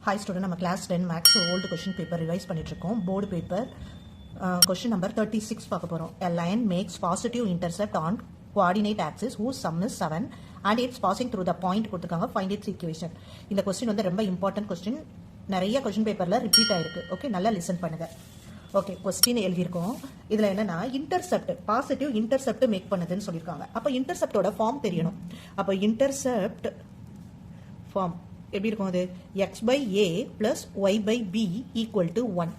Hi student, நம்ம class 10 maths old question paper revise பண்ணிட்டு இருக்கோம். board paper question number 36 பார்க்க போறோம். A line makes positive intercept on coordinate axis whose sum is 7 and it's passing through the point கொடுத்திருக்காங்க. Find its equation. இந்த question வந்து ரொம்ப important question. நிறைய question paperல repeat ஆயிருக்கு. ஓகே, நல்லா லிசன் பண்ணுங்க. ஓகே, கொஸ்டின் எழுதியிருக்கோம். இதில் என்னன்னா இன்டர்செப்ட் பாசிட்டிவ் இன்டர்செப்ட் மேக் பண்ணுதுன்னு சொல்லியிருக்காங்க. அப்போ இன்டர்செப்டோட ஃபார்ம் தெரியணும். அப்போ இன்டர்செப்ட் ஃபார்ம் எப்படி இருக்கும்? அது x by A plus Y by b equal to 1.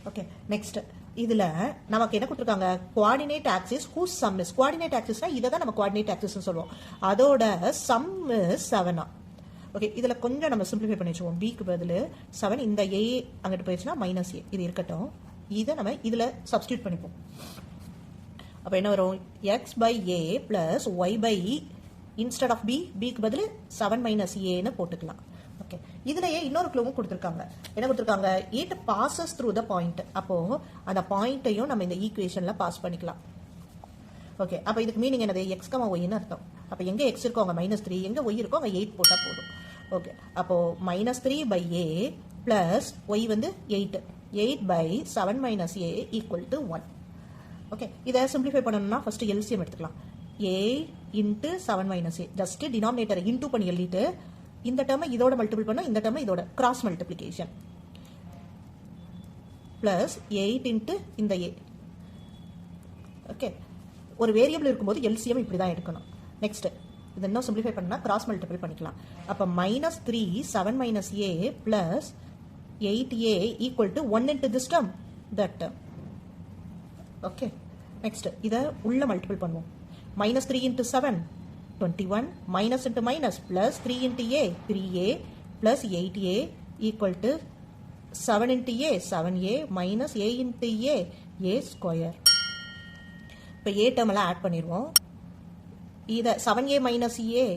Okay, next இதில் நமக்கு என்ன கொடுத்துருக்காங்க? Coordinate axis whose sum is. Coordinate ஆக்சிஸ்னா இதை தான் நம்ம கோஆர்டினேட் ஆக்சிஸ்னு சொல்லுவோம். அதோட சம் இஸ் 7. ஓகே, இதில் கொஞ்சம் நம்ம சிம்பிளிஃபை பண்ணி வச்சுவோம். பிக்கு பதில் 7, இந்த ஏ அங்கிட்டு போயிடுச்சுன்னா மைனஸ் ஏ, இது இருக்கட்டும். இதை நம்ம இதில் சப்ஸ்டியூட் பண்ணிப்போம். அப்போ என்ன வரும்? X by A plus Y by instead of பிக்கு பதில் 7 மைனஸ் ஏன்னு போட்டுக்கலாம். ஓகே, இதுலயே இன்னொரு க்ளூவும் கொடுத்துருக்காங்க. என்ன கொடுத்துருக்காங்க? It bosses through the point. அப்போ அந்த பாயிண்ட்டையும் நம்ம இந்த ஈக்குவேஷன்ல பாஸ் பண்ணிக்கலாம். ஓகே, அப்போ இதுக்கு மீனிங் என்னது? எக்ஸ் கமா ஒய்ன்னு அர்த்தம். அப்போ எங்கே எக்ஸ் இருக்கோ அங்கே -3, எங்கே ஒய் இருக்கோ அங்கே 8 போட்டால் போதும். ஓகே, அப்போ -3 பை ஏ பிளஸ் ஒய் வந்து 8. 8 by 7 minus A equal to 1. Okay, இதை சிம்பிளிஃபை பண்ணணும்னா ஃபர்ஸ்ட் எல்சிஎம் எடுத்துக்கலாம். 8 இன்ட்டு 7 மைனஸ் ஏ, ஜஸ்ட் டினாமினேட்டரை இன்டூ பண்ணி எழுதிட்டு இந்த டேர்மை இதோட மல்டிபிள் பண்ணோம், இந்த டேர்மை இதோட கிராஸ் மல்டிப்ளிகேஷன் பிளஸ் 8 இன்ட்டு இந்த ஏ. ஓகே, ஒரு வேரியபிள் இருக்கும்போது எல்சிஎம் இப்படி தான் எடுக்கணும். நெக்ஸ்ட் இது இன்னும் சிம்பிளிஃபை பண்ணா கிராஸ் மல்டிபிள் பண்ணிக்கலாம். அப்போ -3 7 minus A plus 8a equal to 1 into this term, that term. Okay, next இதை உள்ள மல்டிபிள் பண்ணுவோம். -3 into 7 21, minus into minus plus 3 into a 3a plus 8a equal to 7 into a 7a minus a into a square. இப்போ a term எல்லாம் add பண்ணிடுவோம். இதை 7a minus a.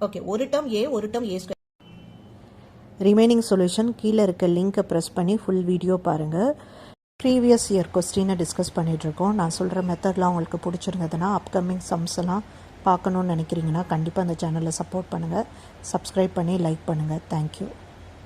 Okay, ஒரு term a ஒரு term a square. Remaining solution கீழே இருக்க லிங்கை press பண்ணி ஃபுல் வீடியோ பாருங்கள். ப்ரீவியஸ் இயர் கொஸ்டினை டிஸ்கஸ் பண்ணிகிட்ருக்கோம். நான் சொல்கிற மெத்தட்லாம் உங்களுக்கு பிடிச்சிருந்ததுன்னா அப்கமிங் சம்ஸ் எல்லாம் பார்க்கணுன்னு நினைக்கிறீங்கன்னா கண்டிப்பாக அந்த சேனலை சப்போர்ட் பண்ணுங்கள். சப்ஸ்கிரைப் பண்ணி லைக் பண்ணுங்கள். தேங்க்யூ.